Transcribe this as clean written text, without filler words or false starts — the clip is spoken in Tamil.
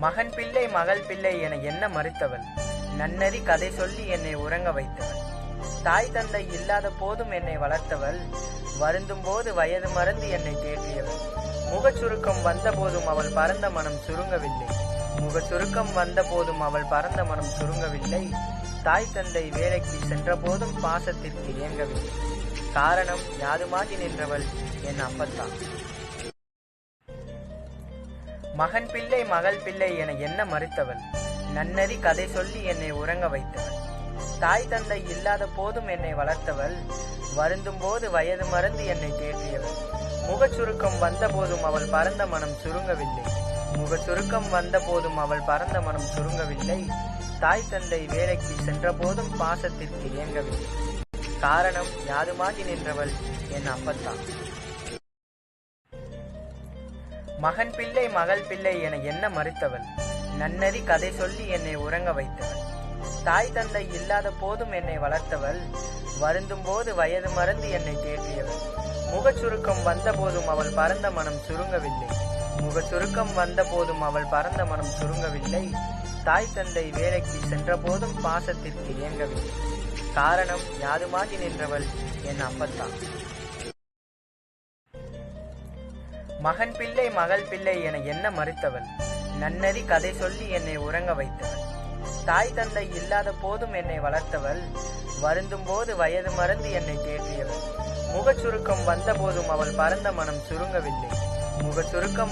மகன் பிள்ளை மகள் பிள்ளை என எண்ண மறுத்தவள், நன்னறி கதை சொல்லி என்னை உறங்க வைத்தவள். தாய் தந்தை இல்லாத போதும் என்னை வளர்த்தவள், வருந்தும் போது வயது மறந்து என்னை தேற்றியவள். முகச்சுருக்கம் வந்த போதும் அவள் பரந்த மனம் சுருங்கவில்லை. முகச்சுருக்கம் வந்த போதும் அவள் பரந்த மனம் சுருங்கவில்லை. தாய் தந்தை வேலைக்கு சென்ற போதும் பாசத்திற்கு இயங்கவில்லை. காரணம் யாதுமாகி நின்றவள் என் அப்பத்தான். மகன் பிள்ளை மகள் பிள்ளை என எண்ண மறுத்தவள், நன்னறி கதை சொல்லி என்னை உறங்க வைத்தவள். தாய் தந்தை இல்லாத போதும் என்னை வளர்த்தவள், வருந்தும் போது வயது மறந்து என்னை தேற்றியவள். முகச்சுருக்கம் வந்த போதும் அவள் பரந்த மனம் சுருங்கவில்லை. முகச்சுருக்கம் வந்த போதும் அவள் பரந்த மனம் சுருங்கவில்லை. தாய் தந்தை வேலைக்கு சென்ற போதும் பாசத்திற்கு இயங்கவில்லை. காரணம் யாதுமாகி நின்றவள் என் அப்பத்தான். மகன் பிள்ளை மகள் பிள்ளை என எண்ண மறுத்தவள், நன்னறி கதை சொல்லி என்னை உறங்க வைத்தவள். தாய் தந்தை இல்லாத போதும் என்னை வளர்த்தவள், வருந்தும் போது வயது மறந்து என்னை தேற்றியவள். முகச்சுருக்கம் வந்த போதும் அவள் பரந்த மனம் சுருங்கவில்லை. முகச்சுருக்கம் வந்த போதும் அவள் பரந்த மனம் சுருங்கவில்லை. தாய் தந்தை வேலைக்கு சென்ற போதும் பாசத்திற்கு இயங்கவில்லை. காரணம் யாதுமாகி நின்றவள் என் அப்பத்தான். மகன் பிள்ளை மகள் பிள்ளை என எண்ண மறுத்தவள், நன்னறி கதை சொல்லி என்னை உறங்க வைத்தவள். தாய் தந்தை இல்லாத போதும் என்னை வளர்த்தவள், வருந்தும் போது வயது மறந்து என்னை தேற்றியவள். முகச்சுருக்கம் வந்த போதும் அவள் பரந்த மனம் சுருங்கவில்லை. முகச்சுருக்கம்